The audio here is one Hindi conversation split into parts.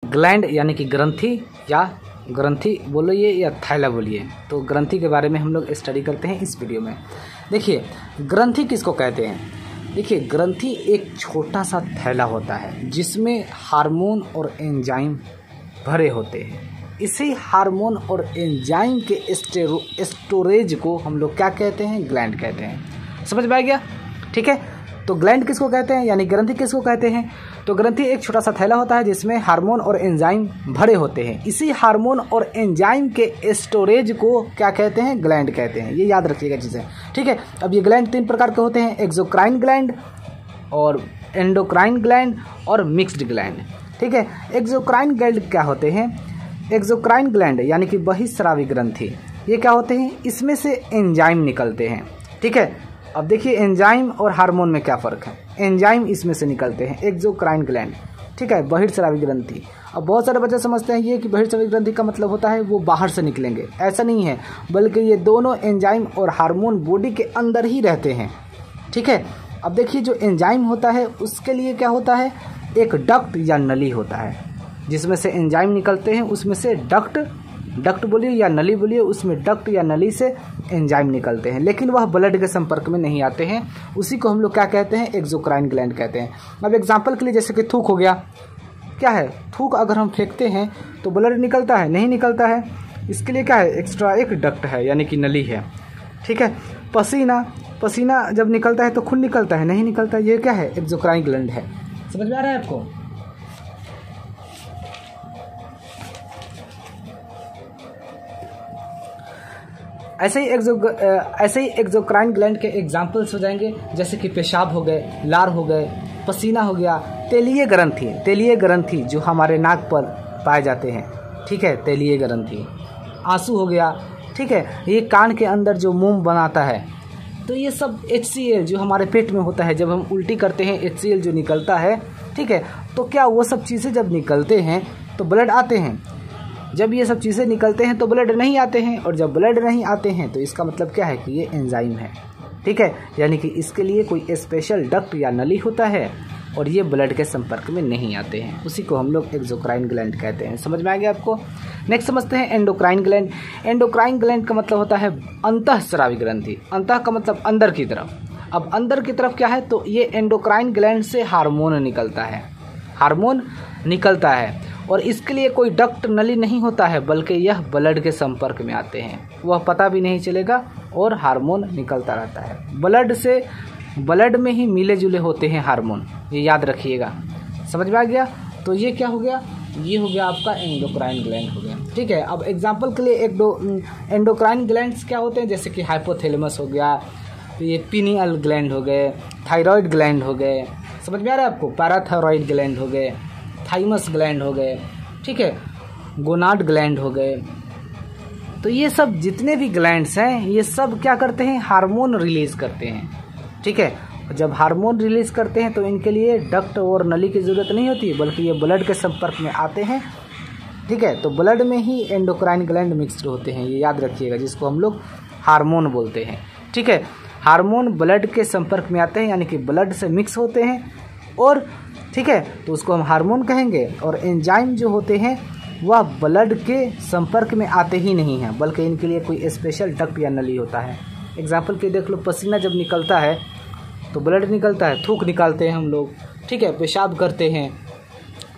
ग्लैंड यानी कि ग्रंथि, या ग्रंथि बोलिए या थैला बोलिए, तो ग्रंथि के बारे में हम लोग स्टडी करते हैं इस वीडियो में। देखिए ग्रंथि किसको कहते हैं। देखिए ग्रंथि एक छोटा सा थैला होता है जिसमें हार्मोन और एंजाइम भरे होते हैं। इसी हार्मोन और एंजाइम के स्टोरेज को हम लोग क्या कहते हैं, ग्लैंड कहते हैं। समझ में आ गया, ठीक है। तो ग्लैंड किसको कहते हैं यानी ग्रंथि किसको कहते हैं। तो ग्रंथि एक छोटा सा थैला होता है जिसमें हार्मोन और एंजाइम भरे होते हैं। इसी हार्मोन और एंजाइम के स्टोरेज को क्या कहते हैं, ग्लैंड कहते हैं। ये याद रखिएगा चीज़ें, ठीक है। अब ये ग्लैंड 3 प्रकार के होते हैं, एक्सोक्राइन ग्लैंड और एंडोक्राइन ग्लैंड और मिक्स्ड ग्लैंड, ठीक है। एक्सोक्राइन ग्लैंड क्या होते हैं, एक्सोक्राइन ग्लैंड यानी कि बहिस्रावी ग्रंथि, ये क्या होते हैं, इसमें से एंजाइम निकलते हैं, ठीक है। अब देखिए एंजाइम और हार्मोन में क्या फ़र्क है। एंजाइम इसमें से निकलते हैं, एक्सोक्राइन ग्लैंड, ठीक है, बहिर्स्रावी ग्रंथि। अब बहुत सारे बच्चे समझते हैं ये कि बहिर्स्रावी ग्रंथि का मतलब होता है वो बाहर से निकलेंगे, ऐसा नहीं है, बल्कि ये दोनों एंजाइम और हार्मोन बॉडी के अंदर ही रहते हैं, ठीक है। अब देखिए जो एंजाइम होता है उसके लिए क्या होता है, एक डक्ट या नली होता है जिसमें से एंजाइम निकलते हैं, उसमें से डक्ट बोलिए या नली बोलिए, उसमें डक्ट या नली से एंजाइम निकलते हैं, लेकिन वह ब्लड के संपर्क में नहीं आते हैं। उसी को हम लोग क्या कहते हैं, एक्सोक्राइन ग्लैंड कहते हैं। अब एग्जांपल के लिए जैसे कि थूक हो गया, क्या है, थूक अगर हम फेंकते हैं तो ब्लड निकलता है, नहीं निकलता है, इसके लिए क्या है, एक्स्ट्रा एक डक्ट है यानी कि नली है, ठीक है। पसीना जब निकलता है तो खून निकलता है, नहीं निकलता, ये क्या है, एक्सोक्राइन ग्लैंड है। समझ में आ रहा है आपको। ऐसे ही एक्सोक्राइन ग्लैंड के एग्जाम्पल्स हो जाएंगे, जैसे कि पेशाब हो गए, लार हो गए, पसीना हो गया, तेलीय ग्रंथि जो हमारे नाक पर पाए जाते हैं, ठीक है, तेलीय ग्रंथि, आंसू हो गया, ठीक है, ये कान के अंदर जो मोम बनाता है, तो ये सब HCl जो हमारे पेट में होता है, जब हम उल्टी करते हैं HCl जो निकलता है, ठीक है, तो क्या वो सब चीज़ें जब निकलते हैं तो ब्लड आते हैं, जब ये सब चीज़ें निकलते हैं तो ब्लड नहीं आते हैं, और जब ब्लड नहीं आते हैं तो इसका मतलब क्या है कि ये एंजाइम है, ठीक है, यानी कि इसके लिए कोई स्पेशल डक्ट या नली होता है और ये ब्लड के संपर्क में नहीं आते हैं। उसी को हम लोग एक्सोक्राइन ग्लैंड कहते हैं। समझ में आ गया आपको। नेक्स्ट समझते हैं एंडोक्राइन ग्लैंड। एंडोक्राइन ग्लैंड का मतलब होता है अंतःस्रावी ग्रंथि। अंतः का मतलब अंदर की तरफ। अब अंदर की तरफ क्या है, तो ये एंडोक्राइन ग्लैंड से हार्मोन निकलता है और इसके लिए कोई डक्ट नली नहीं होता है, बल्कि यह ब्लड के संपर्क में आते हैं, वह पता भी नहीं चलेगा और हार्मोन निकलता रहता है। ब्लड में ही मिले जुले होते हैं हार्मोन, ये याद रखिएगा। समझ में आ गया। तो ये क्या हो गया, ये हो गया आपका एंडोक्राइन ग्लैंड हो गया, ठीक है। अब एग्जाम्पल के लिए एंडोक्राइन ग्लैंड्स क्या होते हैं, जैसे कि हाइपोथैलेमस हो गया, ये पीनियल ग्लैंड हो गए, थायराइड ग्लैंड हो गए, समझ में आ रहा है आपको, पैराथायरॉइड ग्लैंड हो गए, थाइमस ग्लैंड हो गए, ठीक है, गोनाड ग्लैंड हो गए। तो ये सब जितने भी ग्लैंड्स हैं ये सब क्या करते हैं, हार्मोन रिलीज करते हैं, ठीक है। जब हार्मोन रिलीज करते हैं तो इनके लिए डक्ट और नली की ज़रूरत नहीं होती, बल्कि ये ब्लड के संपर्क में आते हैं, ठीक है। तो ब्लड में ही एंडोक्राइन ग्लैंड मिक्स्ड होते हैं, ये याद रखिएगा, जिसको हम लोग हार्मोन बोलते हैं, ठीक है। हार्मोन ब्लड के संपर्क में आते हैं यानी कि ब्लड से मिक्स होते हैं, और ठीक है, तो उसको हम हार्मोन कहेंगे। और एंजाइम जो होते हैं वह ब्लड के संपर्क में आते ही नहीं हैं, बल्कि इनके लिए कोई स्पेशल डक्ट या नली होता है। एग्जाम्पल के देख लो, पसीना जब निकलता है तो ब्लड निकलता है, थूक निकालते हैं हम लोग, ठीक है, पेशाब करते हैं,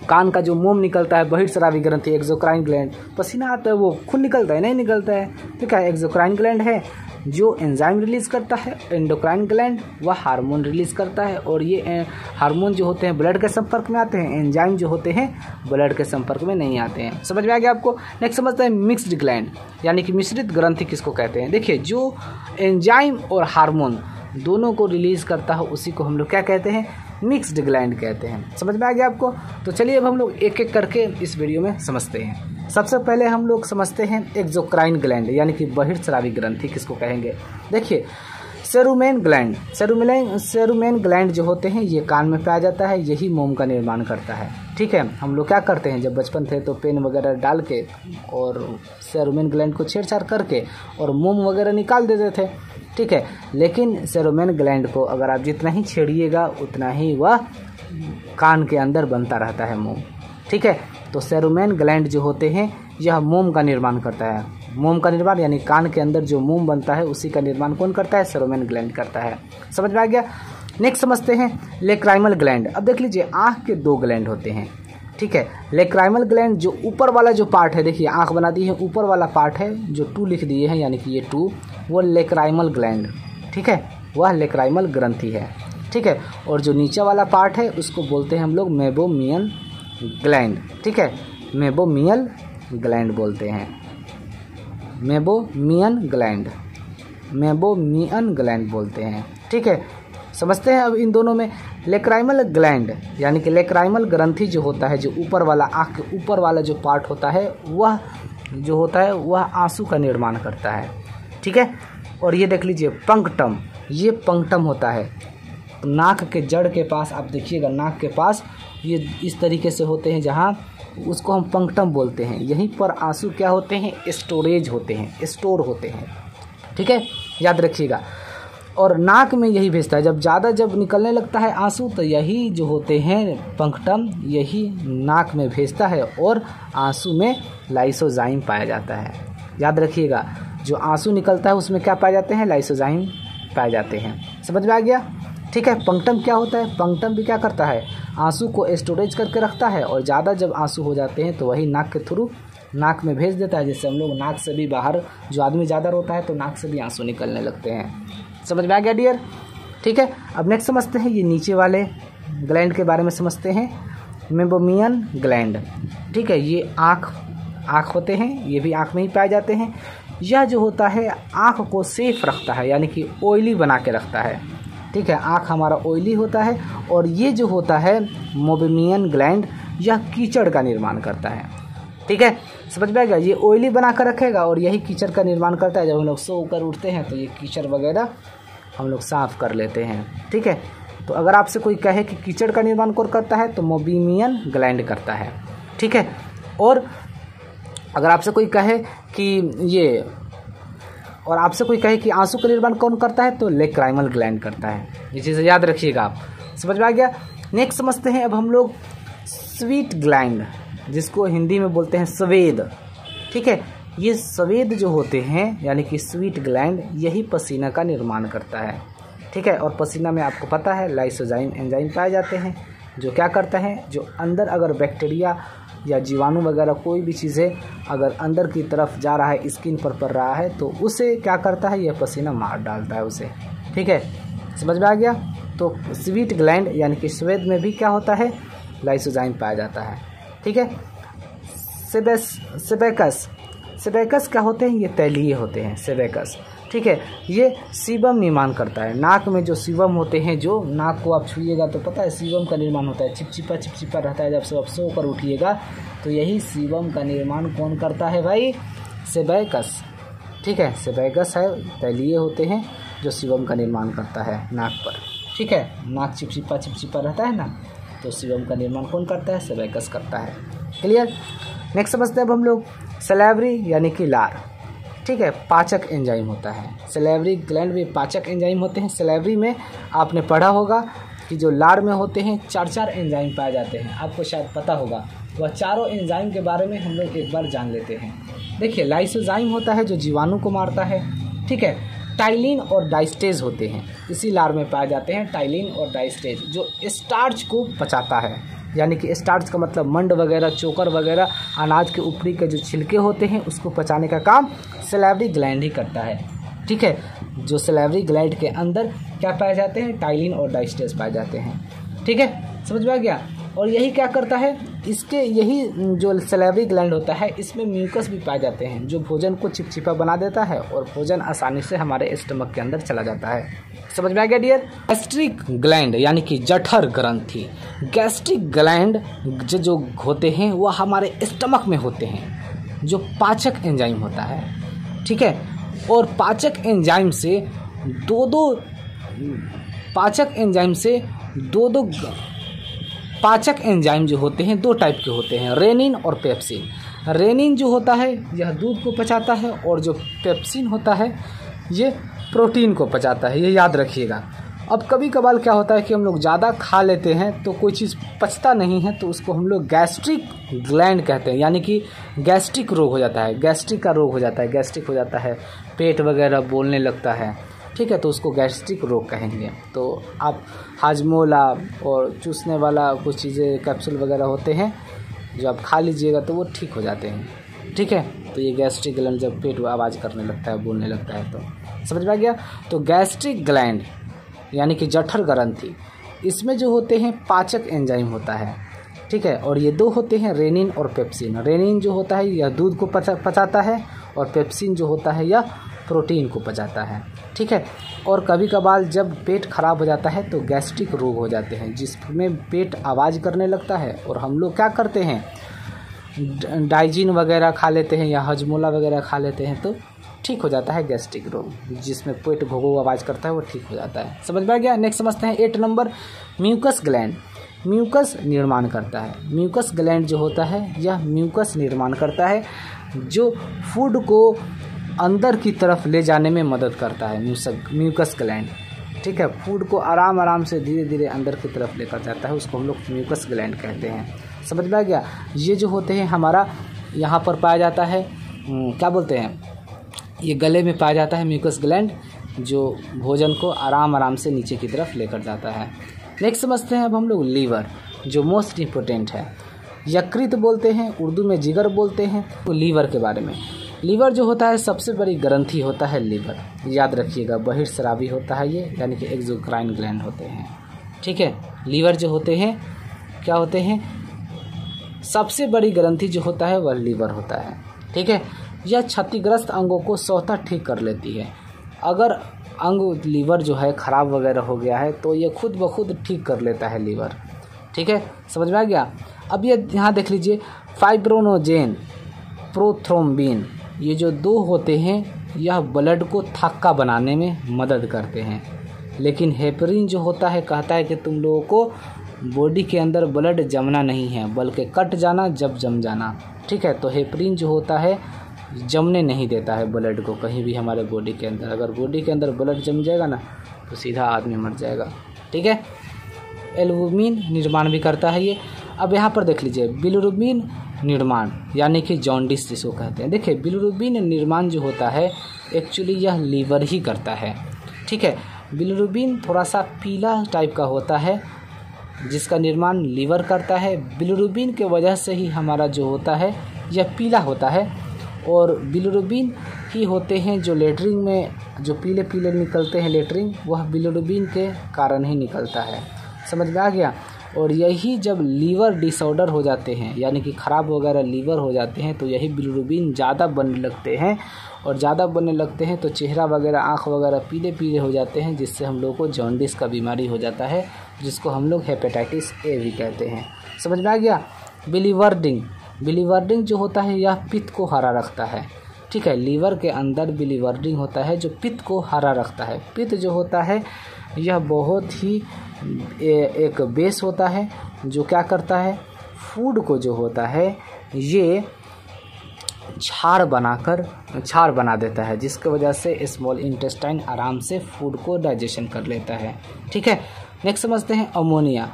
कान का जो मोम निकलता है बहिर्स्रावी ग्रंथि एक्सोक्राइन ग्लैंड, पसीना आता है वो खून निकलता है, नहीं निकलता है, ठीक है, एक्सोक्राइन ग्लैंड है जो एंजाइम रिलीज़ करता है। एंडोक्राइन ग्लैंड वह हार्मोन रिलीज़ करता है, और ये हार्मोन जो होते हैं ब्लड के संपर्क में आते हैं, एंजाइम जो होते हैं ब्लड के संपर्क में नहीं आते हैं। समझ में आ गया आपको। नेक्स्ट समझते हैं मिक्स्ड ग्लैंड यानी कि मिश्रित ग्रंथि किसको कहते हैं। देखिए जो एंजाइम और हार्मोन दोनों को रिलीज़ करता है उसी को हम लोग क्या कहते हैं, मिक्स्ड ग्लैंड कहते हैं। समझ में आ गया आपको। तो चलिए अब हम लोग एक एक करके इस वीडियो में समझते हैं। सबसे पहले हम लोग समझते हैं एक्सोक्राइन ग्लैंड यानी कि बहिर्स्रावी ग्रंथि किसको कहेंगे। देखिए सेरुमेन ग्लैंड जो होते हैं ये कान में पाया जाता है, यही मोम का निर्माण करता है, ठीक है। हम लोग क्या करते हैं जब बचपन थे तो पेन वगैरह डाल के और सेरुमेन ग्लैंड को छेड़छाड़ करके और मोम वगैरह निकाल देते थे, ठीक है। लेकिन सेरुमेन ग्लैंड को अगर आप जितना ही छेड़िएगा उतना ही वह कान के अंदर बनता रहता है मोम, ठीक है। तो सेरुमेन ग्लैंड जो होते हैं यह मोम का निर्माण करता है। मोम का निर्माण यानी कान के अंदर जो मोम बनता है उसी का निर्माण कौन करता है? सेरुमेन ग्लैंड करता है। समझ में आ गया। नेक्स्ट समझते हैं लेक्राइमल ग्लैंड। अब देख लीजिए आँख के 2 ग्लैंड होते हैं, ठीक है। लेक्राइमल ग्लैंड जो ऊपर वाला जो पार्ट है, देखिए आँख बना दी है, ऊपर वाला पार्ट है जो 2 लिख दिए हैं यानी कि ये 2, वो लेक्राइमल ग्लैंड, ठीक है, वह लेक्राइमल ग्रंथि है, ठीक है। और जो नीचे वाला पार्ट है उसको बोलते हैं हम लोग मेबोमियन ग्लैंड, ठीक है, मेबोमियल ग्लैंड बोलते हैं, मेबोमियन ग्लैंड, मेबोमियन ग्लैंड बोलते हैं, ठीक है। समझते हैं अब इन दोनों में। लेक्राइमल ग्लैंड यानी कि लेक्राइमल ग्रंथि जो होता है, जो ऊपर वाला आँख के ऊपर वाला जो पार्ट होता है, वह जो होता है वह आंसू का निर्माण करता है, ठीक है। और ये देख लीजिए पंक्टम, ये पंक्टम होता है नाक के जड़ के पास, आप देखिएगा नाक के पास ये इस तरीके से होते हैं जहाँ उसको हम पंक्टम बोलते हैं। यहीं पर आंसू क्या होते हैं? स्टोरेज होते हैं, स्टोर होते हैं, ठीक है, याद रखिएगा। और नाक में यही भेजता है, जब निकलने लगता है आंसू तो यही जो होते हैं पंक्टम, यही नाक में भेजता है और आंसू में लाइसोजाइम पाया जाता है। याद रखिएगा, जो आंसू निकलता है उसमें क्या पाए जाते हैं? लाइसोजाइम पाए जाते हैं। समझ में आ गया, ठीक है। पंक्टम क्या होता है? पंक्टम भी क्या करता है? आंसू को स्टोरेज करके रखता है और ज़्यादा जब आंसू हो जाते हैं तो वही नाक के थ्रू नाक में भेज देता है। जैसे हम लोग नाक से भी बाहर, जो आदमी ज़्यादा रोता है तो नाक से भी आंसू निकलने लगते हैं। समझ में आ गया डियर, ठीक है। अब नेक्स्ट समझते हैं ये नीचे वाले ग्लैंड के बारे में समझते हैं, मेबोमियन ग्लैंड, ठीक है। ये आँख होते हैं, ये भी आँख में ही पाए जाते हैं। यह जो होता है आँख को सेफ रखता है यानी कि ऑयली बना के रखता है, ठीक है। आँख हमारा ऑयली होता है और ये जो होता है मेबोमियन ग्लैंड, यह कीचड़ का निर्माण करता है, ठीक है। समझ में आ गया, ये ऑयली बना कर रखेगा और यही कीचड़ का निर्माण करता है। जब हम लोग सो कर उठते हैं तो ये कीचड़ वगैरह हम लोग साफ़ कर लेते हैं, ठीक है। तो अगर आपसे कोई कहे कि कीचड़ का निर्माण कौन करता है तो मेबोमियन ग्लैंड करता है, ठीक है। और अगर आपसे कोई कहे कि आंसू का निर्माण कौन करता है तो लेक्राइमल ग्लैंड करता है। ये चीज़ें याद रखिएगा आप। समझ में आ गया। नेक्स्ट समझते हैं अब हम लोग स्वीट ग्लैंड, जिसको हिंदी में बोलते हैं स्वेद, ठीक है। ये स्वेद जो होते हैं यानी कि स्वीट ग्लैंड, यही पसीना का निर्माण करता है, ठीक है। और पसीना में आपको पता है लाइसोजाइम एंजाइम पाए जाते हैं, जो क्या करता है, जो अंदर अगर बैक्टीरिया या जीवाणु वगैरह कोई भी चीज़ें अगर अंदर की तरफ जा रहा है, स्किन पर पड़ रहा है, तो उसे क्या करता है, यह पसीना मार डालता है उसे, ठीक है। समझ में आ गया। तो स्वीट ग्लैंड यानी कि स्वेद में भी क्या होता है, लाइसोजाइम पाया जाता है, ठीक है। सेबेकस क्या होते हैं? ये तैलीय होते हैं, सेबेकस, ठीक है। ये सीबम निर्माण करता है। नाक में जो सीबम होते हैं, जो नाक को आप छुइएगा तो पता है सीबम का निर्माण होता है, चिपचिपा रहता है। जब आप सो कर उठिएगा तो यही सीबम का निर्माण कौन करता है भाई? सेबेकस, ठीक है। सेबेकस है, तैलीय होते हैं जो सीबम का निर्माण करता है नाक पर, ठीक है। नाक चिपचिपा रहता है ना, तो सीबम का निर्माण कौन करता है? सेबेकस करता है। क्लियर। नेक्स्ट समझते हैं अब हम लोग सैलिवरी यानी कि लार, ठीक है। पाचक एंजाइम होता है, सैलिवरी ग्लैंड में पाचक एंजाइम होते हैं। सैलिवरी में आपने पढ़ा होगा कि जो लार में होते हैं 4 एंजाइम पाए जाते हैं, आपको शायद पता होगा। वह चारों एंजाइम के बारे में हम लोग एक बार जान लेते हैं। देखिए, लाइसोजाइम होता है जो जीवाणु को मारता है, ठीक है। टाइलिन और डाइस्टेज होते हैं, इसी लार में पाए जाते हैं। टाइलिन और डाइस्टेज जो स्टार्च को पचाता है, यानी कि स्टार्च का मतलब मंड वगैरह, चोकर वगैरह, अनाज के ऊपरी के जो छिलके होते हैं उसको पचाने का काम सैलिवरी ग्लैंड ही करता है, ठीक है। जो सैलिवरी ग्लैंड के अंदर क्या पाए जाते हैं? टाइलिन और डाइस्टेज पाए जाते हैं, ठीक है। समझ में आ गया। और यही क्या करता है, यही जो सैलिवरी ग्लैंड होता है इसमें म्यूकस भी पाए जाते हैं, जो भोजन को चिपचिपा बना देता है और भोजन आसानी से हमारे स्टमक के अंदर चला जाता है। समझ में आ गया डियर। गैस्ट्रिक ग्लैंड यानी कि जठर ग्रंथि, गैस्ट्रिक ग्लैंड जो होते हैं वह हमारे स्टमक में होते हैं, जो पाचक एंजाइम होता है, ठीक है। और पाचक एंजाइम से दो पाचक एंजाइम जो होते हैं 2 टाइप के होते हैं, रेनिन और पेप्सिन। रेनिन जो होता है यह दूध को पचाता है और जो पेप्सिन होता है ये प्रोटीन को पचाता है, ये याद रखिएगा। अब कभी कभार क्या होता है कि हम लोग ज़्यादा खा लेते हैं तो कोई चीज़ पचता नहीं है, तो उसको हम लोग गैस्ट्रिक ग्लैंड कहते हैं, यानी कि गैस्ट्रिक रोग हो जाता है, गैस्ट्रिक का रोग हो जाता है, गैस्ट्रिक हो जाता है, पेट वगैरह बोलने लगता है, ठीक है, तो उसको गैस्ट्रिक रोग कहेंगे। तो आप हाजमोला और चूसने वाला कुछ चीज़ें कैप्सूल वगैरह होते हैं जो आप खा लीजिएगा तो वो ठीक हो जाते हैं, ठीक है। तो ये गैस्ट्रिक ग्लैंड जब पेट आवाज़ करने लगता है, बोलने लगता है, तो समझ में आ गया। तो गैस्ट्रिक ग्लैंड यानी कि जठर ग्रंथि, इसमें जो होते हैं पाचक एंजाइम होता है, ठीक है, और ये दो होते हैं रेनिन और पेप्सिन। रेनिन जो होता है यह दूध को पचाता है और पेप्सिन जो होता है यह प्रोटीन को पचाता है, ठीक है। और कभी कभार जब पेट खराब हो जाता है तो गैस्ट्रिक रोग हो जाते हैं जिसमें पेट आवाज़ करने लगता है और हम लोग क्या करते हैं, डाइजिन वगैरह खा लेते हैं या हजमोला वगैरह खा लेते हैं तो ठीक हो जाता है गैस्ट्रिक रोग, जिसमें पेट घो आवाज़ करता है वो ठीक हो जाता है। समझ में आ गया। नेक्स्ट समझते हैं 8 नंबर, म्यूकस ग्लैंड। म्यूकस निर्माण करता है। म्यूकस ग्लैंड जो होता है यह म्यूकस निर्माण करता है जो फूड को अंदर की तरफ ले जाने में मदद करता है। म्यूकस ग्लैंड, ठीक है, फूड को आराम से धीरे धीरे अंदर की तरफ लेकर जाता है, उसको हम लोग म्यूकस ग्लैंड कहते हैं। समझ में आ गया। ये जो होते हैं हमारा यहाँ पर पाया जाता है, क्या बोलते हैं, ये गले में पाया जाता है म्यूकस ग्लैंड, जो भोजन को आराम से नीचे की तरफ लेकर जाता है। नेक्स्ट समझते हैं अब हम लोग लीवर, जो मोस्ट इम्पोर्टेंट है। यकृत बोलते हैं, उर्दू में जिगर बोलते हैं। तो लीवर के बारे में, लीवर जो होता है सबसे बड़ी ग्रंथि होता है लीवर, याद रखिएगा, बहिर्स्रावी होता है ये, यानी कि एक्सोक्राइन ग्लैंड होते हैं, ठीक है। लीवर जो होते हैं क्या होते हैं, सबसे बड़ी ग्रंथि जो होता है वह लीवर होता है, ठीक है। यह क्षतिग्रस्त अंगों को स्वतः ठीक कर लेती है। अगर अंग लीवर जो है खराब वगैरह हो गया है तो ये खुद ब खुद ठीक कर लेता है लीवर, ठीक है, समझ में आ गया। अब ये यहाँ देख लीजिए, फाइब्रोनोजेन, प्रोथ्रोम्बिन, ये जो दो होते हैं यह ब्लड को थक्का बनाने में मदद करते हैं। लेकिन हेपरिन जो होता है कहता है कि तुम लोगों को बॉडी के अंदर ब्लड जमना नहीं है बल्कि कट जाना जब जम जाना, ठीक है। तो हेपरिन जो होता है जमने नहीं देता है ब्लड को कहीं भी हमारे बॉडी के अंदर। अगर बॉडी के अंदर ब्लड जम जाएगा ना तो सीधा आदमी मर जाएगा, ठीक है। एल्बुमिन निर्माण भी करता है ये। अब यहाँ पर देख लीजिए, बिलिरुबिन निर्माण यानी कि जॉन्डिस जिसको कहते हैं। देखिए, बिलिरुबिन निर्माण जो होता है एक्चुअली यह लीवर ही करता है, ठीक है। बिलिरुबिन थोड़ा सा पीला टाइप का होता है जिसका निर्माण लीवर करता है। बिलिरुबिन के वजह से ही हमारा जो होता है यह पीला होता है, और बिलिरुबिन ही होते हैं जो लेटरिन में जो पीले पीले निकलते हैं लेटरिन, वह बिलिरुबिन के कारण ही निकलता है। समझ में आ गया। और यही जब लीवर डिसऑर्डर हो जाते हैं यानी कि ख़राब वगैरह लीवर हो जाते हैं तो यही बिलिरुबिन ज़्यादा बनने लगते हैं, और ज़्यादा बनने लगते हैं तो चेहरा वगैरह आँख वगैरह पीले पीले हो जाते हैं, जिससे हम लोग को जॉन्डिस का बीमारी हो जाता है, जिसको हम लोग हेपेटाइटिस ए भी कहते हैं। समझ में आ गया। बिलीवर्डिंग, बिलीवर्डिंग जो होता है यह पित्त को हरा रखता है, ठीक है। लीवर के अंदर बिलीवर्डिंग होता है जो पित्त को हरा रखता है। पित्त जो होता है यह बहुत ही एक बेस होता है जो क्या करता है, फूड को जो होता है ये क्षार बना देता है, जिसकी वजह से स्मॉल इंटेस्टाइन आराम से फूड को डाइजेशन कर लेता है, ठीक है। नेक्स्ट समझते हैं अमोनिया।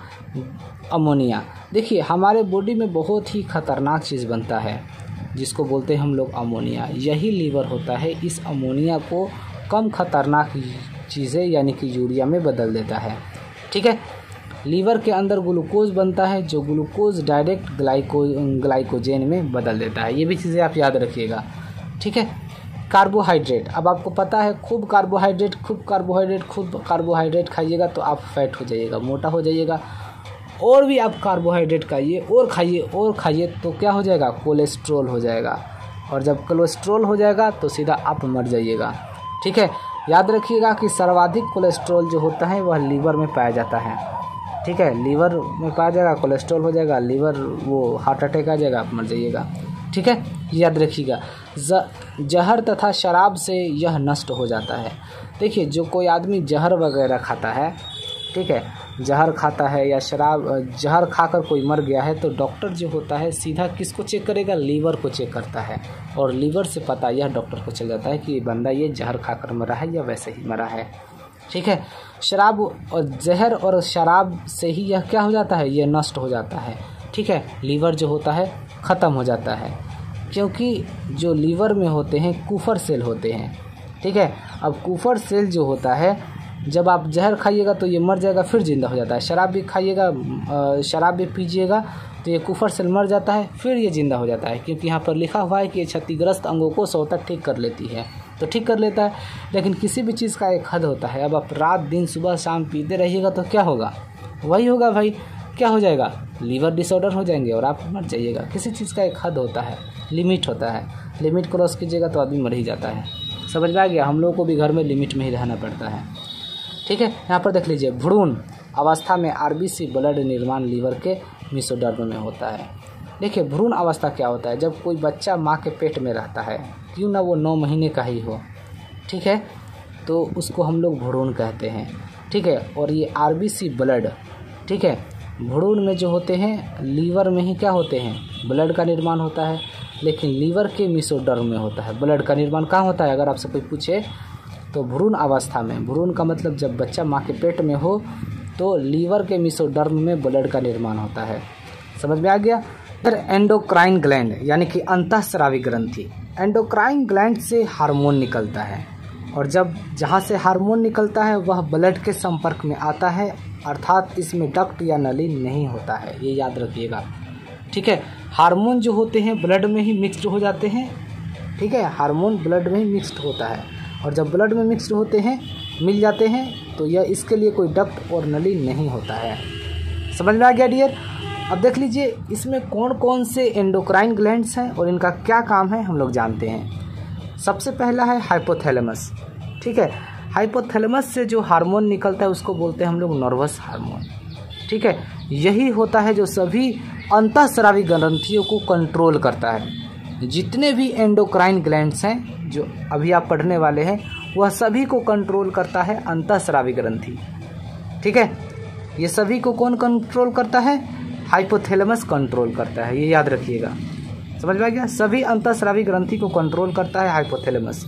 अमोनिया देखिए, हमारे बॉडी में बहुत ही खतरनाक चीज़ बनता है जिसको बोलते हैं हम लोग अमोनिया, यही लीवर होता है। इस अमोनिया को कम खतरनाक चीज़ें यानी कि यूरिया में बदल देता है, ठीक है। लीवर के अंदर ग्लूकोज बनता है जो ग्लूकोज डायरेक्ट ग्लाइकोजेन में बदल देता है। ये भी चीज़ें आप याद रखिएगा, ठीक है। कार्बोहाइड्रेट, अब आपको पता है खूब कार्बोहाइड्रेट खाइएगा तो आप फैट हो जाइएगा, मोटा हो जाइएगा। और भी आप कार्बोहाइड्रेट खाइए और खाइए तो क्या हो जाएगा, कोलेस्ट्रॉल हो जाएगा, और जब कोलेस्ट्रॉल हो जाएगा तो सीधा आप मर जाइएगा, ठीक है। याद रखिएगा कि सर्वाधिक कोलेस्ट्रॉल जो होता है वह लीवर में पाया जाता है, ठीक है। लीवर में पाया जाएगा, कोलेस्ट्रॉल हो जाएगा, लीवर वो हार्ट अटैक आ जाएगा, आप मर जाइएगा, ठीक है। याद रखिएगा। जहर तथा शराब से यह नष्ट हो जाता है। देखिए, जो कोई आदमी जहर वगैरह खाता है, ठीक है, जहर खाता है या जहर खाकर कोई मर गया है तो डॉक्टर जो होता है सीधा किसको चेक करेगा, लीवर को चेक करता है, और लीवर से पता यह डॉक्टर को चल जाता है कि बंदा ये जहर खाकर मरा है या वैसे ही मरा है, ठीक है। शराब और जहर और शराब से ही यह क्या हो जाता है, यह नष्ट हो जाता है। ठीक है, लीवर जो होता है ख़त्म हो जाता है, क्योंकि जो लीवर में होते हैं कुफर सेल होते हैं। ठीक है, अब कुफर सेल जो होता है, जब आप जहर खाइएगा तो ये मर जाएगा, फिर ज़िंदा हो जाता है। शराब भी खाइएगा, शराब भी पीजिएगा तो ये कुफर सेल मर जाता है, फिर ये ज़िंदा हो जाता है, क्योंकि यहाँ पर लिखा हुआ है कि ये क्षतिग्रस्त अंगों को स्वतः ठीक कर लेती है, तो ठीक कर लेता है। लेकिन किसी भी चीज़ का एक हद होता है। अब आप रात दिन सुबह शाम पीते रहिएगा तो क्या होगा, वही होगा भाई, क्या हो जाएगा, लीवर डिसऑर्डर हो जाएंगे और आप मर जाइएगा। किसी चीज़ का एक हद होता है, लिमिट होता है, लिमिट क्रॉस कीजिएगा तो आदमी मर ही जाता है। समझ में आ गया, हम लोगों को भी घर में लिमिट में ही रहना पड़ता है। ठीक है, यहाँ पर देख लीजिए, भ्रूण अवस्था में आरबीसी ब्लड निर्माण लीवर के मेसोडर्म में होता है। देखिए भ्रूण अवस्था क्या होता है, जब कोई बच्चा माँ के पेट में रहता है, क्यों ना वो 9 महीने का ही हो, ठीक है, तो उसको हम लोग भ्रूण कहते हैं। ठीक है, और ये आरबीसी ब्लड, ठीक है, भ्रूण में जो होते हैं लीवर में ही क्या होते हैं, ब्लड का निर्माण होता है, लेकिन लीवर के मेसोडर्म में होता है। ब्लड का निर्माण कहाँ होता है, अगर आपसे कोई पूछे तो भ्रूण अवस्था में। भ्रूण का मतलब जब बच्चा माँ के पेट में हो तो लीवर के मेसोडर्म में ब्लड का निर्माण होता है। समझ में आ गया। फिर एंडोक्राइन ग्लैंड यानी कि अंतःस्रावी ग्रंथि, एंडोक्राइन ग्लैंड से हार्मोन निकलता है, और जब जहाँ से हार्मोन निकलता है वह ब्लड के संपर्क में आता है, अर्थात इसमें डक्ट या नली नहीं होता है, ये याद रखिएगा। ठीक है, हार्मोन जो होते हैं ब्लड में ही मिक्स्ड हो जाते हैं। ठीक है, हार्मोन ब्लड में ही मिक्स्ड होता है, और जब ब्लड में मिक्स्ड होते हैं, मिल जाते हैं, तो यह इसके लिए कोई डक्ट और नली नहीं होता है। समझ में आ गया डियर। अब देख लीजिए इसमें कौन कौन से एंडोक्राइन ग्लैंड्स हैं और इनका क्या काम है हम लोग जानते हैं। सबसे पहला है हाइपोथैलेमस। ठीक है, हाइपोथैलेमस से जो हार्मोन निकलता है उसको बोलते हैं हम लोग नर्वस हार्मोन। ठीक है, यही होता है जो सभी अंतःस्रावी ग्रंथियों को कंट्रोल करता है। जितने भी एंडोक्राइन ग्लैंड्स हैं जो अभी आप पढ़ने वाले हैं, वह सभी को कंट्रोल करता है अंतःस्रावी ग्रंथि। ठीक है, ये सभी को कौन कंट्रोल करता है, हाइपोथैलेमस कंट्रोल करता है, ये याद रखिएगा। समझ में आ गया, सभी अंतःस्रावी ग्रंथि को कंट्रोल करता है हाइपोथैलेमस।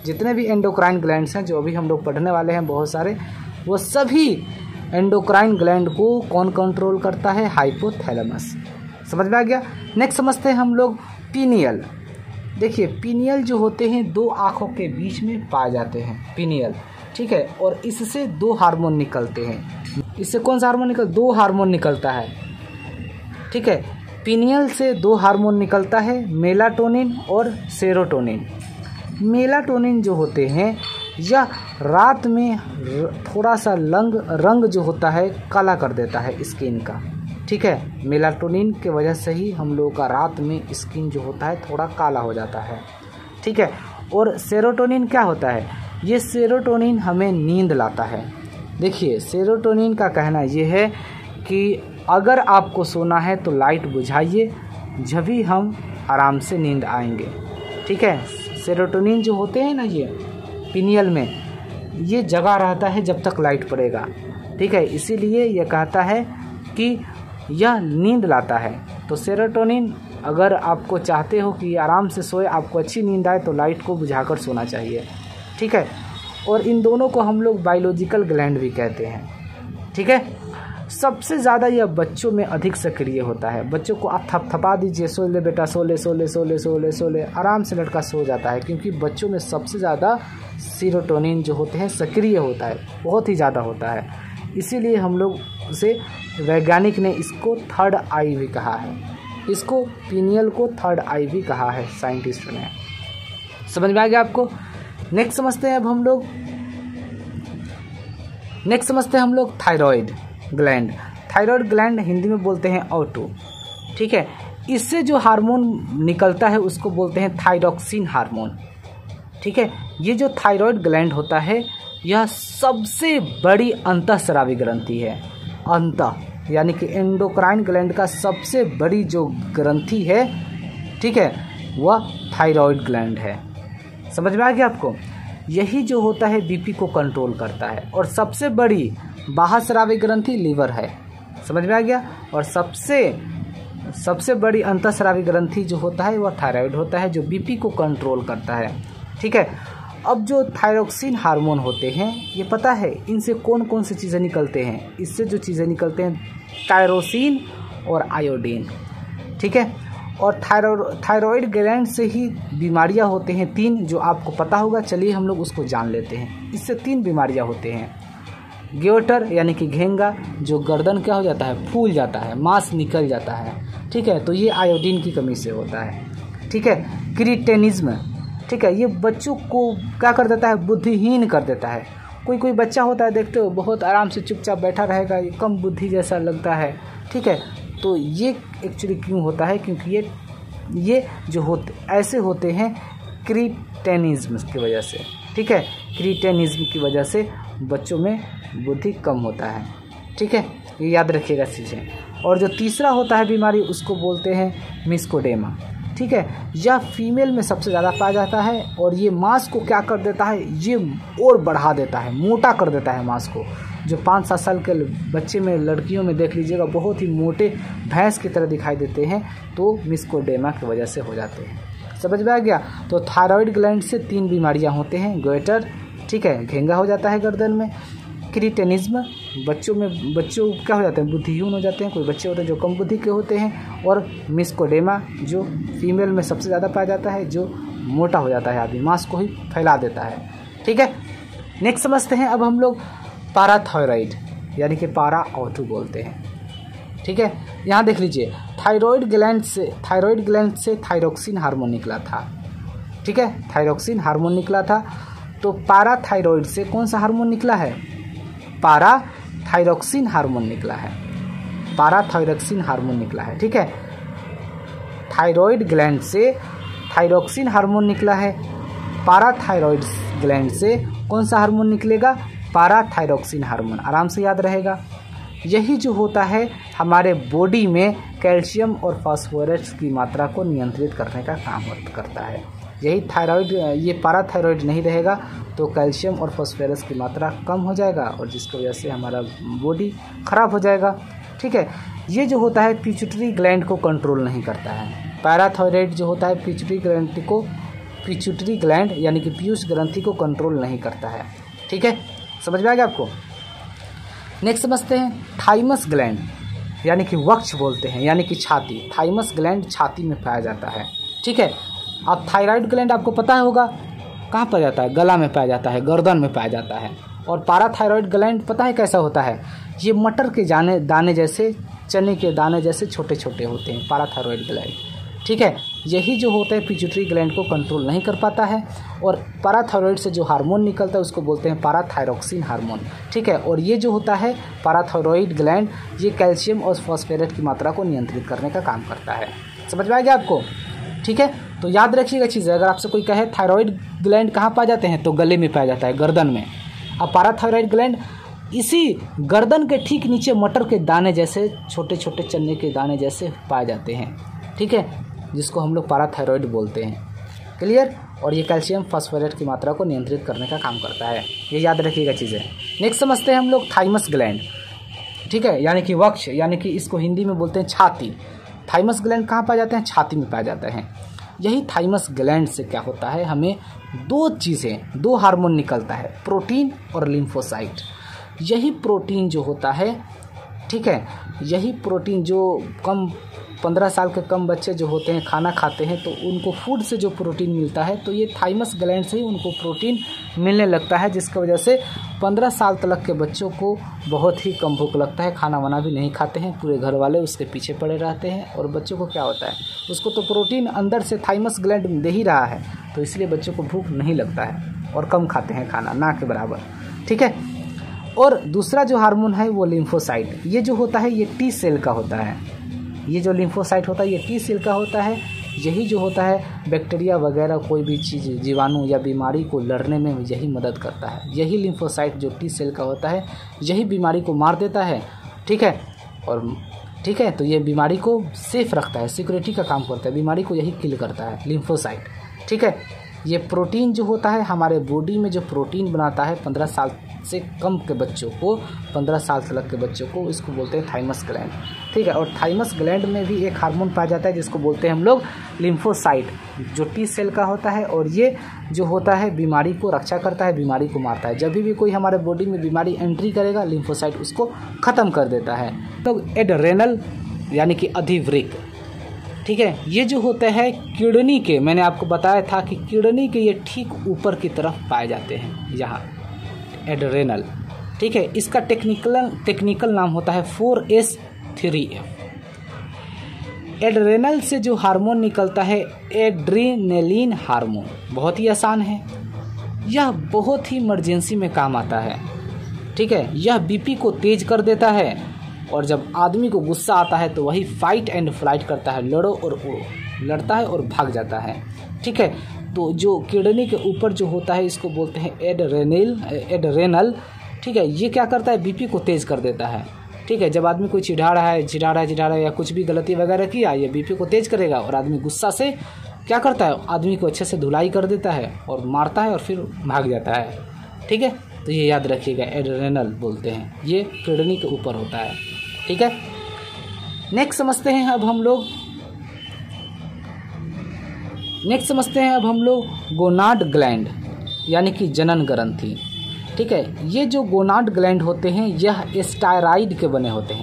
जितने भी एंडोक्राइन ग्लैंड्स हैं जो अभी हम लोग पढ़ने वाले हैं बहुत सारे, वो सभी एंडोक्राइन ग्लैंड को कौन कंट्रोल करता है, हाइपोथैलेमस। समझ में आ गया। नेक्स्ट समझते हैं हम लोग पीनियल। देखिए पीनियल जो होते हैं 2 आँखों के बीच में पाए जाते हैं, पीनियल। ठीक है, और इससे 2 हार्मोन निकलते हैं। इससे कौन सा हार्मोन निकल, 2 हार्मोन निकलता है। ठीक है, पीनियल से 2 हार्मोन निकलता है, मेलाटोनिन और सेरोटोनिन। मेलाटोनिन जो होते हैं यह रात में थोड़ा सा रंग जो होता है काला कर देता है स्किन का। ठीक है, मेलाटोनिन के वजह से ही हम लोगों का रात में स्किन जो होता है थोड़ा काला हो जाता है। ठीक है, और सेरोटोनिन क्या होता है, ये सेरोटोनिन हमें नींद लाता है। देखिए सेरोटोनिन का कहना ये है कि अगर आपको सोना है तो लाइट बुझाइए, जब भी हम आराम से नींद आएंगे। ठीक है, सेरोटोनिन जो होते हैं ना ये पीनियल में, ये जगा रहता है जब तक लाइट पड़ेगा। ठीक है, इसीलिए यह कहता है कि यह नींद लाता है। तो सेरोटोनिन, अगर आपको चाहते हो कि आराम से सोए, आपको अच्छी नींद आए, तो लाइट को बुझाकर सोना चाहिए। ठीक है, और इन दोनों को हम लोग बायोलॉजिकल ग्लैंड भी कहते हैं। ठीक है, सबसे ज़्यादा यह बच्चों में अधिक सक्रिय होता है। बच्चों को आप थपथपा दीजिए, सो ले बेटा, सो ले सो ले सो ले सो ले सो ले, आराम से लड़का सो जाता है, क्योंकि बच्चों में सबसे ज़्यादा सेरोटोनिन जो होते हैं सक्रिय होता है, बहुत ही ज़्यादा होता है। इसीलिए हम लोग उसे, वैज्ञानिक ने इसको थर्ड आई भी कहा है, इसको पीनियल को थर्ड आई भी कहा है साइंटिस्ट ने। समझ में आ गया आपको। नेक्स्ट समझते हैं हम लोग thyroid gland. Thyroid gland Hindi में बोलते हैं ओटो। ठीक है, इससे जो हार्मोन निकलता है उसको बोलते हैं थायरॉक्सिन हार्मोन। ठीक है, ये जो थायराइड ग्लैंड होता है यह सबसे बड़ी अंतःस्रावी ग्रंथि है। अंतः यानी कि एंडोक्राइन ग्लैंड का सबसे बड़ी जो ग्रंथि है, ठीक है, वह थायराइड ग्लैंड है। समझ में आ गया आपको। यही जो होता है बीपी को कंट्रोल करता है, और सबसे बड़ी बाह्यस्रावी ग्रंथि लीवर है। समझ में आ गया। और सबसे बड़ी अंतःस्रावी ग्रंथि जो होता है वह थायराइड होता है, जो बीपी को कंट्रोल करता है। ठीक है, अब जो थायरोक्सिन हार्मोन होते हैं, ये पता है इनसे कौन कौन सी चीज़ें निकलते हैं? इससे जो चीज़ें निकलते हैं टायरोसिन और आयोडीन, ठीक है। और थायराइड ग्लैंड से ही बीमारियां होते हैं 3, जो आपको पता होगा। चलिए हम लोग उसको जान लेते हैं। इससे 3 बीमारियां होते हैं। ग्योटर यानी कि घेंगा, जो गर्दन क्या हो जाता है, फूल जाता है, मांस निकल जाता है, ठीक है, तो ये आयोडीन की कमी से होता है, ठीक है। क्रिटेनिज्म, ठीक है, ये बच्चों को क्या कर देता है, बुद्धिहीन कर देता है। कोई बच्चा होता है, देखते हो बहुत आराम से चुपचाप बैठा रहेगा, ये कम बुद्धि जैसा लगता है, ठीक है। तो ये एक्चुअली क्यों होता है? क्योंकि ये जो होते ऐसे होते हैं क्रिटेनिज्म की वजह से, ठीक है। क्रिटेनिज्म की वजह से बच्चों में बुद्धि कम होता है, ठीक है, ये याद रखिएगा चीज़ें। और जो तीसरा होता है बीमारी, उसको बोलते हैं मिस्कोडेमा, ठीक है। यह फीमेल में सबसे ज़्यादा पाया जाता है और ये मांस को क्या कर देता है, ये और बढ़ा देता है, मोटा कर देता है मांस को। जो 5-7 साल के बच्चे में, लड़कियों में देख लीजिएगा, बहुत ही मोटे भैंस की तरह दिखाई देते हैं, तो मिस्कोडेमा की वजह से हो जाते हैं। समझ में आ गया? तो थायराइड ग्लैंड से 3 बीमारियां होते हैं। गोइटर, ठीक है, घेंगा हो जाता है गर्दन में। क्रिटेनिज्म, बच्चों क्या हो जाते हैं, बुद्धिहीन हो जाते हैं। कोई बच्चे होते हैं जो कम बुद्धि के होते हैं। और मिस्कोडेमा, जो फीमेल में सबसे ज़्यादा पाया जाता है, जो मोटा हो जाता है आदमी, मांस को ही फैला देता है, ठीक है। नेक्स्ट समझते हैं अब हम लोग पाराथायराइड, यानी कि पारा ऑटो बोलते हैं, ठीक है। यहाँ देख लीजिए, थायराइड ग्लैंड से थायरोक्सिन हार्मोन निकला था, ठीक है, थायरोक्सिन हार्मोन निकला था। तो पाराथायराइड से कौन सा हार्मोन निकला है? पाराथायरोक्सिन हार्मोन निकला है, पाराथायरोक्सिन हार्मोन निकला है, ठीक है। थायराइड ग्लैंड से थायरोक्सिन हार्मोन निकला है। पाराथायराइड ग्लैंड से कौन सा हार्मोन निकलेगा? पाराथायरोक्सिन हार्मोन। आराम से याद रहेगा। यही जो होता है हमारे बॉडी में कैल्शियम और फास्फोरस की मात्रा को नियंत्रित करने का काम करता है। यही थायराइड, ये पाराथायराइड नहीं रहेगा तो कैल्शियम और फास्फोरस की मात्रा कम हो जाएगा और जिसकी वजह से हमारा बॉडी खराब हो जाएगा, ठीक है। ये जो होता है पिट्यूटरी ग्लैंड को कंट्रोल नहीं करता है। पैराथायराइड जो होता है पिट्यूटरी ग्लैंड यानी कि पीयूष ग्रंथि को कंट्रोल नहीं करता है, ठीक है। समझ में आ गया आपको? नेक्स्ट समझते हैं थाइमस ग्लैंड, यानी कि वक्ष बोलते हैं, यानी कि छाती। थाइमस ग्लैंड छाती में पाया जाता है, ठीक है। अब थायराइड ग्लैंड आपको पता होगा कहाँ पाया जाता है? गला में पाया जाता है, गर्दन में पाया जाता है। और पाराथायराइड ग्लैंड पता है कैसा होता है? ये मटर के दाने जैसे, चने के दाने जैसे छोटे छोटे होते हैं पाराथायराइड ग्लैंड, ठीक है। यही जो होता है पिट्यूटरी ग्लैंड को कंट्रोल नहीं कर पाता है और पाराथायराइड से जो हार्मोन निकलता है उसको बोलते हैं पाराथायरोक्सिन हार्मोन, ठीक है। और ये जो होता है पाराथायराइड ग्लैंड, ये कैल्शियम और फास्फोरस की मात्रा को नियंत्रित करने का काम करता है। समझ में आ गया आपको? ठीक है, तो याद रखिएगा चीज़ें। अगर आपसे कोई कहे थायराइड ग्लैंड कहाँ पाए जाते हैं, तो गले में पाया जाता है, गर्दन में। अब पाराथायराइड ग्लैंड इसी गर्दन के ठीक नीचे मटर के दाने जैसे, छोटे छोटे चने के दाने जैसे पाए जाते हैं, ठीक है, जिसको हम लोग पाराथायराइड बोलते हैं। क्लियर? और ये कैल्शियम फास्फोरेट की मात्रा को नियंत्रित करने का काम करता है। ये याद रखिएगा चीज़ें। नेक्स्ट समझते हैं हम लोग थाइमस ग्लैंड, ठीक है, यानी कि वक्ष, यानी कि इसको हिंदी में बोलते हैं छाती। थाइमस ग्लैंड कहाँ पाए जाते हैं? छाती में पाए जाते हैं। यही थाइमस ग्लैंड से क्या होता है, हमें दो हार्मोन निकलता है, प्रोटीन और लिम्फोसाइट। यही प्रोटीन जो होता है, ठीक है, यही प्रोटीन जो 15 साल के कम बच्चे जो होते हैं खाना खाते हैं तो उनको फूड से जो प्रोटीन मिलता है, तो ये थाइमस ग्लैंड से ही उनको प्रोटीन मिलने लगता है, जिसकी वजह से 15 साल तक के बच्चों को बहुत ही कम भूख लगता है, खाना वाना भी नहीं खाते हैं, पूरे घर वाले उसके पीछे पड़े रहते हैं। और बच्चों को क्या होता है, उसको तो प्रोटीन अंदर से थाइमस ग्लैंड दे ही रहा है, तो इसलिए बच्चों को भूख नहीं लगता है और कम खाते हैं खाना, ना के बराबर, ठीक है। और दूसरा जो हार्मोन है वो लिम्फोसाइट। ये जो होता है ये टी सेल का होता है। ये जो लिम्फोसाइट होता है ये टी सेल का होता है। यही जो होता है बैक्टीरिया वगैरह कोई भी चीज़, जीवाणु या बीमारी को लड़ने में यही मदद करता है। यही लिम्फोसाइट जो टी सेल का होता है यही बीमारी को मार देता है, ठीक है। और ठीक है, तो ये बीमारी को सेफ रखता है, सिक्योरिटी का काम करता है, बीमारी को यही किल करता है लिम्फोसाइट, ठीक है। ये प्रोटीन जो होता है हमारे बॉडी में जो प्रोटीन बनाता है 15 साल से कम के बच्चों को, 15 साल तक के बच्चों को, इसको बोलते हैं थाइमस ग्लैंड। ठीक है, और थाइमस ग्लैंड में भी एक हार्मोन पाया जाता है जिसको बोलते हैं हम लोग लिम्फोसाइट, जो टी सेल का होता है, और ये जो होता है बीमारी को रक्षा करता है, बीमारी को मारता है। जब भी कोई हमारे बॉडी में बीमारी एंट्री करेगा, लिम्फोसाइट उसको ख़त्म कर देता है। तो एड्रेनल यानी कि अधिवृक्क, ठीक है, ये जो होते हैं किडनी के, मैंने आपको बताया था कि किडनी के ये ठीक ऊपर की तरफ पाए जाते हैं, यहाँ एड्रेनल। ठीक है, इसका टेक्निकल नाम होता है 4S3F। एड्रेनल से जो हार्मोन निकलता है एड्रेनलिन हार्मोन, बहुत ही आसान है, यह बहुत ही इमरजेंसी में काम आता है। ठीक है, यह बीपी को तेज कर देता है, और जब आदमी को गुस्सा आता है तो वही फाइट एंड फ्लाइट करता है, लड़ो और उड़ो, लड़ता है और भाग जाता है। ठीक है, तो जो किडनी के ऊपर जो होता है इसको बोलते हैं एड्रेनल। ठीक है, ये क्या करता है, बीपी को तेज़ कर देता है। ठीक है, जब आदमी कोई चिढ़ा रहा है या कुछ भी गलती वगैरह किया, ये बीपी को तेज़ करेगा, और आदमी गुस्सा से क्या करता है, आदमी को अच्छे से धुलाई कर देता है और मारता है और फिर भाग जाता है। ठीक है, तो ये याद रखिएगा, एड्रेनल बोलते हैं, ये किडनी के ऊपर होता है। ठीक है, नेक्स्ट समझते हैं अब हम लोग गोनाड ग्लैंड यानी कि जनन ग्रंथि। ठीक है, ये जो गोनाड ग्लैंड होते हैं यह स्टेरॉइड के बने होते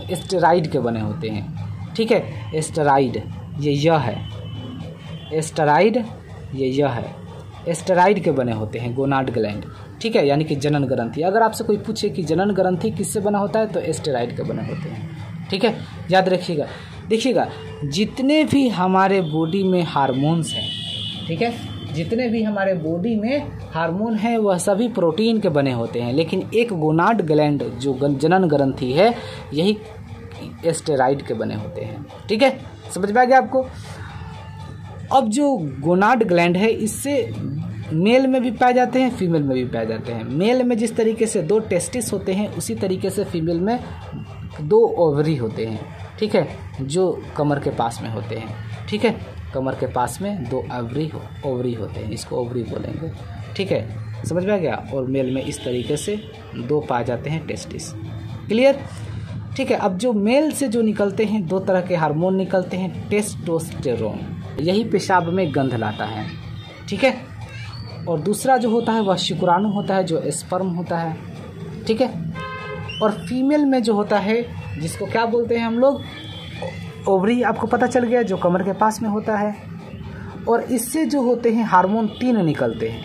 हैं, ठीक है, स्टेरॉइड ये यह है, स्टेरॉइड ये यह है, स्टेरॉइड के बने होते हैं गोनाड ग्लैंड। ठीक है, यानी कि जनन ग्रंथि। अगर आपसे कोई पूछे कि जनन ग्रंथि किससे बना होता है तो स्टेरॉइड के बने होते हैं। ठीक है, याद रखिएगा। देखिएगा, जितने भी हमारे बॉडी में हार्मोन्स हैं, ठीक है, जितने भी हमारे बॉडी में हार्मोन हैं वह सभी प्रोटीन के बने होते हैं, लेकिन एक गोनाड ग्लैंड जो जनन ग्रंथि है यही स्टेरॉइड के बने होते हैं। ठीक है, समझ में आ गया आपको। अब जो गोनाड ग्लैंड है इससे मेल में भी पाए जाते हैं, फीमेल में भी पाए जाते हैं। मेल में जिस तरीके से 2 टेस्टिस होते हैं उसी तरीके से फीमेल में 2 ओवरी होते हैं। ठीक है, जो कमर के पास में होते हैं। ठीक है, कमर के पास में 2 ओवरी होते हैं, इसको ओवरी बोलेंगे। ठीक है, समझ में आ गया। और मेल में इस तरीके से 2 पाए जाते हैं टेस्टिस। क्लियर। ठीक है, अब जो मेल से जो निकलते हैं 2 तरह के हार्मोन निकलते हैं, टेस्टोस्टेरोन, यही पेशाब में गंध लाता है। ठीक है, और दूसरा जो होता है वह शुक्राणु होता है जो स्पर्म होता है। ठीक है, और फीमेल में जो होता है जिसको क्या बोलते हैं हम लोग, ओवरी, आपको पता चल गया, जो कमर के पास में होता है। और इससे जो होते हैं हार्मोन 3 निकलते हैं।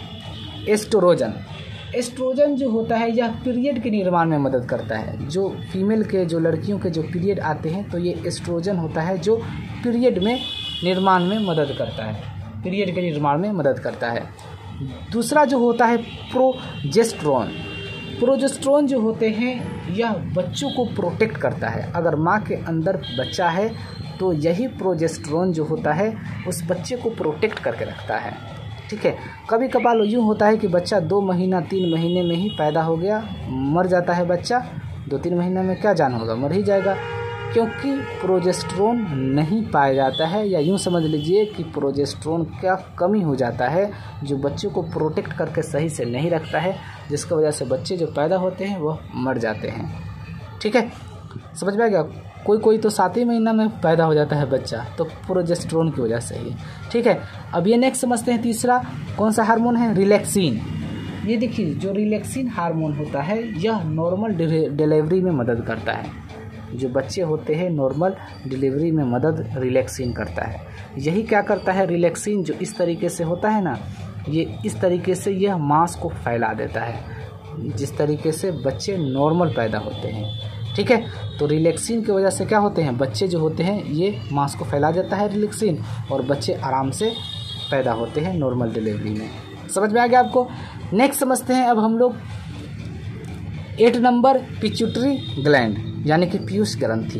एस्ट्रोजन जो होता है यह पीरियड के निर्माण में मदद करता है। जो फीमेल के, जो लड़कियों के जो पीरियड आते हैं तो ये एस्ट्रोजन होता है जो पीरियड में निर्माण में मदद करता है, पीरियड के निर्माण में मदद करता है। दूसरा जो होता है प्रोजेस्टेरोन जो होते हैं यह बच्चों को प्रोटेक्ट करता है। अगर माँ के अंदर बच्चा है तो यही प्रोजेस्टेरोन जो होता है उस बच्चे को प्रोटेक्ट करके रखता है। ठीक है, कभी कभार यूँ होता है कि बच्चा 2 महीना 3 महीने में ही पैदा हो गया, मर जाता है बच्चा, 2-3 महीने में क्या जान होगा, मर ही जाएगा, क्योंकि प्रोजेस्टेरोन नहीं पाया जाता है, या यूँ समझ लीजिए कि प्रोजेस्टेरोन का कमी हो जाता है जो बच्चों को प्रोटेक्ट करके सही से नहीं रखता है, जिसकी वजह से बच्चे जो पैदा होते हैं वह मर जाते हैं। ठीक है, समझ में आ गया। कोई तो 7 ही महीना में पैदा हो जाता है बच्चा, तो प्रोजेस्टेरोन की वजह से ही। ठीक है, अब ये नेक्स्ट समझते हैं। तीसरा कौन सा हार्मोन है, रिलैक्सिन। ये देखिए, जो रिलैक्सिन हार्मोन होता है यह नॉर्मल डिलीवरी में मदद करता है। जो बच्चे होते हैं नॉर्मल डिलीवरी में मदद रिलैक्सिन करता है। यही क्या करता है, रिलैक्सिन जो इस तरीके से होता है ना, ये इस तरीके से यह मांस को फैला देता है, जिस तरीके से बच्चे नॉर्मल पैदा होते हैं। ठीक है, तो रिलैक्सिन की वजह से क्या होते हैं, बच्चे जो होते हैं ये मांस को फैला देता है रिलैक्सिन, और बच्चे आराम से पैदा होते हैं नॉर्मल डिलीवरी में। समझ में आ गया आपको। नेक्स्ट समझते हैं अब हम लोग 8 नंबर पिट्यूटरी ग्लैंड यानी कि पीयूष ग्रंथि।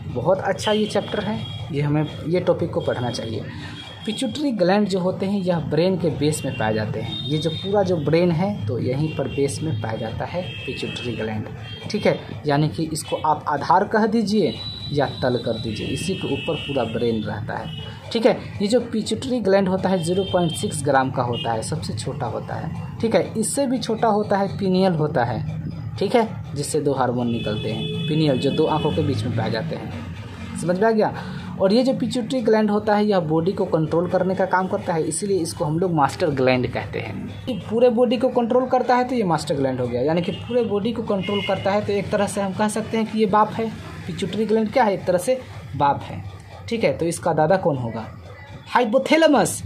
बहुत अच्छा ये चैप्टर है, ये हमें ये टॉपिक को पढ़ना चाहिए। पिट्यूटरी ग्लैंड जो होते हैं यह ब्रेन के बेस में पाए जाते हैं। ये जो पूरा जो ब्रेन है तो यहीं पर बेस में पाया जाता है पिट्यूटरी ग्लैंड। ठीक है, यानी कि इसको आप आधार कह दीजिए या तल कर दीजिए, इसी के ऊपर पूरा ब्रेन रहता है। ठीक है, ये जो पिट्यूटरी ग्लैंड होता है 0.6 ग्राम का होता है, सबसे छोटा होता है। ठीक है, इससे भी छोटा होता है पिनियल होता है। ठीक है, जिससे 2 हार्मोन निकलते हैं, पिनियल जो 2 आंखों के बीच में पाए जाते हैं। समझ में आ गया। और ये जो पिट्यूटरी ग्लैंड होता है यह बॉडी को कंट्रोल करने का काम करता है, इसीलिए इसको हम लोग मास्टर ग्लैंड कहते हैं। पूरे बॉडी को कंट्रोल करता है तो ये मास्टर ग्लैंड हो गया, यानी कि पूरे बॉडी को कंट्रोल करता है। तो एक तरह से हम कह सकते हैं कि ये बाप है। पिट्यूटरी ग्लैंड क्या है? एक तरह से बाप है। ठीक है, तो इसका दादा कौन होगा? हाइपोथैलेमस।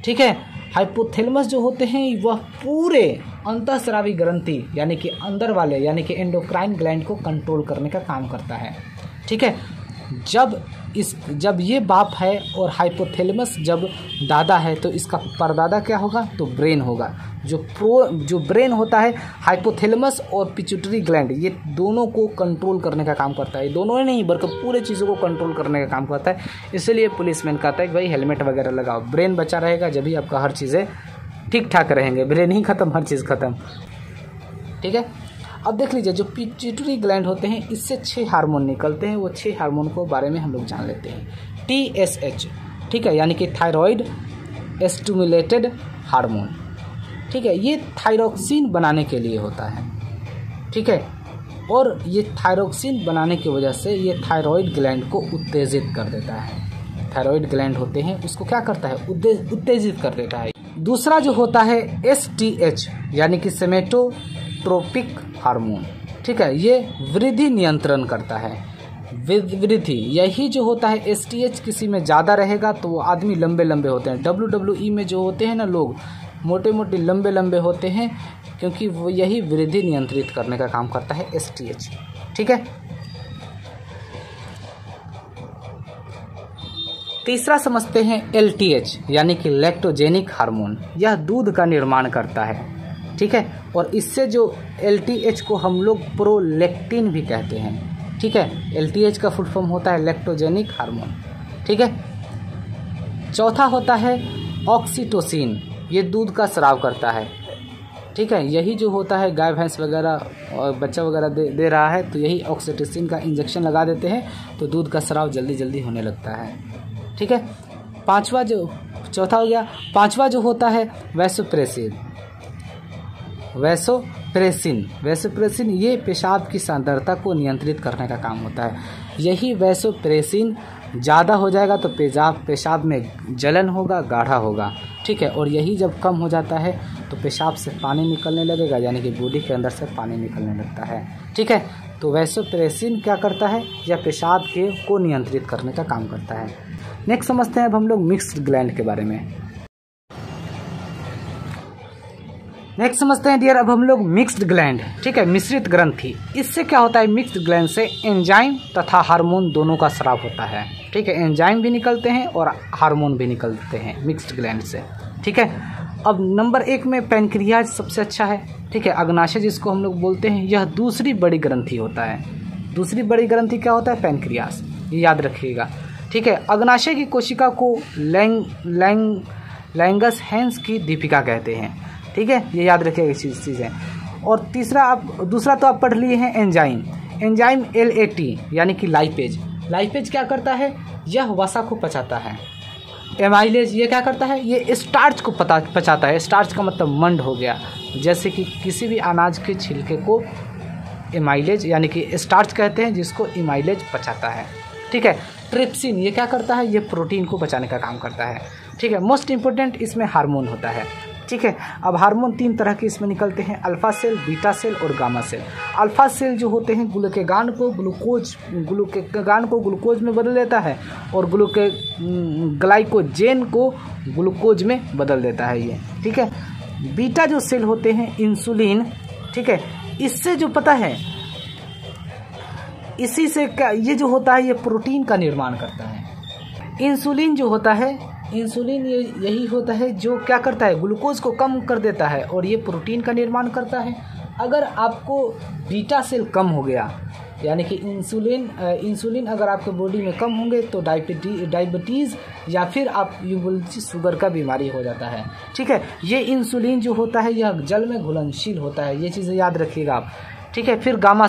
ठीक है, हाइपोथैलेमस जो होते हैं वह पूरे अंतःस्रावी ग्रंथि यानी कि अंदर वाले यानी कि एंडोक्राइन ग्लैंड को कंट्रोल करने का काम करता है। ठीक है, जब ये बाप है और हाइपोथैलेमस जब दादा है तो इसका परदादा क्या होगा? तो ब्रेन होगा। जो ब्रेन होता है हाइपोथैलेमस और पिट्यूटरी ग्लैंड ये दोनों को कंट्रोल करने का काम करता है। दोनों ही नहीं बल्कि पूरे चीज़ों को कंट्रोल करने का काम करता है। इसलिए पुलिसमैन कहता है कि भाई हेलमेट वगैरह लगाओ, ब्रेन बचा रहेगा जब भी आपका हर चीज़ें ठीक ठाक रहेंगे। ब्रेन ही खत्म, हर चीज़ खत्म। ठीक है, अब देख लीजिए जो पिट्यूटरी ग्लैंड होते हैं इससे 6 हार्मोन निकलते हैं। वो 6 हार्मोन को बारे में हम लोग जान लेते हैं। TSH, ठीक है, यानी कि थायराइड स्टिमुलेटेड हार्मोन। ठीक है, ये थायरोक्सिन बनाने के लिए होता है। ठीक है, और ये थायरोक्सिन बनाने की वजह से ये थायराइड ग्लैंड को उत्तेजित कर देता है। थायराइड ग्लैंड होते हैं उसको क्या करता है? उत्तेजित कर देता है। दूसरा जो होता है STH यानी कि सोमेटोट्रोपिक हार्मोन। ठीक है, ये वृद्धि नियंत्रण करता है। वृद्धि यही जो होता है STH किसी में ज़्यादा रहेगा तो वो आदमी लंबे लंबे होते हैं। WWE में जो होते हैं ना लोग मोटे मोटे लंबे लंबे होते हैं क्योंकि वो यही वृद्धि नियंत्रित करने का काम करता है STH। ठीक है, तीसरा समझते हैं LTH यानी कि लैक्टोजेनिक हार्मोन। यह दूध का निर्माण करता है। ठीक है, और इससे जो LTH को हम लोग प्रोलैक्टिन भी कहते हैं। ठीक है, LTH का फुल फॉर्म होता है लैक्टोजेनिक हार्मोन। ठीक है, चौथा होता है ऑक्सीटोसिन, ये दूध का स्राव करता है। ठीक है, यही जो होता है गाय भैंस वगैरह और बच्चा वगैरह दे रहा है तो यही ऑक्सीटोसिन का इंजेक्शन लगा देते हैं तो दूध का स्राव जल्दी जल्दी होने लगता है। ठीक है, चौथा हो गया। पांचवा जो होता है वैसोप्रेसिन ये पेशाब की सांद्रता को नियंत्रित करने का काम होता है। यही वैसोप्रेसिन ज़्यादा हो जाएगा तो पेशाब में जलन होगा, गाढ़ा होगा। ठीक है, और यही जब कम हो जाता है तो पेशाब से पानी निकलने लगेगा यानी कि बॉडी के अंदर से पानी निकलने लगता है। ठीक है, तो वैसोप्रेसिन क्या करता है? यह पेशाब को नियंत्रित करने का काम करता है। नेक्स्ट समझते हैं अब हम लोग मिक्स्ड ग्लैंड के बारे में। नेक्स्ट समझते हैं डियर अब हम लोग मिक्स्ड ग्लैंड। ठीक है, मिश्रित ग्रंथि। इससे क्या होता है? मिक्स्ड ग्लैंड से एंजाइम तथा हार्मोन दोनों का स्राव होता है। ठीक है, एंजाइम भी निकलते हैं और हार्मोन भी निकलते हैं मिक्स्ड ग्लैंड से। ठीक है, अब नंबर 1 में पैनक्रियाज सबसे अच्छा है। ठीक है, अग्नाशय जिसको हम लोग बोलते हैं यह दूसरी बड़ी ग्रंथि होता है। दूसरी बड़ी ग्रंथि क्या होता है? पैनक्रियाज, ये याद रखिएगा। ठीक है, अग्नाशय की कोशिका को लैंगस हैंस की दीपिका कहते हैं। ठीक है, ये याद रखिएगा चीज़ें। और दूसरा तो आप पढ़ लिए हैं एंजाइम LAT यानी कि लाइपेज क्या करता है? यह वसा को पचाता है। एमाइलेज ये क्या करता है? ये स्टार्च को पचाता है। स्टार्च का मतलब मंड हो गया, जैसे कि किसी भी अनाज के छिलके को एमाइलेज यानी कि स्टार्च कहते हैं जिसको एमाइलेज पचाता है। ठीक है, ट्रिप्सिन ये क्या करता है? ये प्रोटीन को बचाने का काम करता है। ठीक है, मोस्ट इंपोर्टेंट इसमें हार्मोन होता है। ठीक है, अब हार्मोन 3 तरह के इसमें निकलते हैं, अल्फा सेल, बीटा सेल और गामा सेल। अल्फा सेल जो होते हैं ग्लूकेगान को ग्लूकोज में बदल देता है और ग्लाइकोजेन को ग्लूकोज में बदल देता है ये। ठीक है, बीटा जो सेल होते हैं इंसुलिन। ठीक है, इससे जो पता है इसी से क्या ये जो होता है ये प्रोटीन का निर्माण करता है। इंसुलिन जो होता है यही होता है जो क्या करता है? ग्लूकोज को कम कर देता है और ये प्रोटीन का निर्माण करता है। अगर आपको बीटा सेल कम हो गया यानी कि इंसुलिन अगर आपके बॉडी में कम होंगे तो डायबिटीज़ या फिर आप शुगर का बीमारी हो जाता है। ठीक है, ये इंसुलिन जो होता है यह जल में घुलनशील होता है, ये चीज़ें याद रखिएगा आप। ठीक है, फिर गामा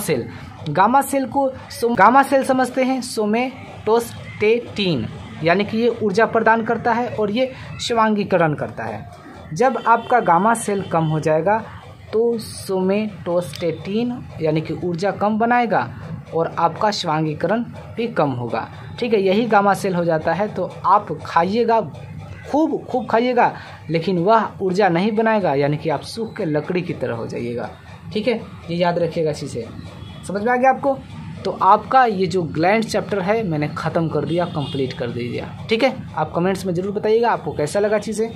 गामा सेल को गामा सेल समझते हैं सोमेटोस्टेटिन, यानी कि ये ऊर्जा प्रदान करता है और ये स्वांगीकरण करता है। जब आपका गामा सेल कम हो जाएगा तो सोमेटोस्टेटिन यानी कि ऊर्जा कम बनाएगा और आपका स्वांगीकरण भी कम होगा। ठीक है, यही गामा सेल हो जाता है। तो आप खाइएगा, खूब खाइएगा, लेकिन वह ऊर्जा नहीं बनाएगा, यानी कि आप सूख के लकड़ी की तरह हो जाइएगा। ठीक है, ये याद रखिएगा चीज़ें। समझ में आ गया आपको? तो आपका ये जो ग्लैंड चैप्टर है मैंने ख़त्म कर दिया, कंप्लीट कर दिया। ठीक है, आप कमेंट्स में ज़रूर बताइएगा आपको कैसा लगा चीज़ें।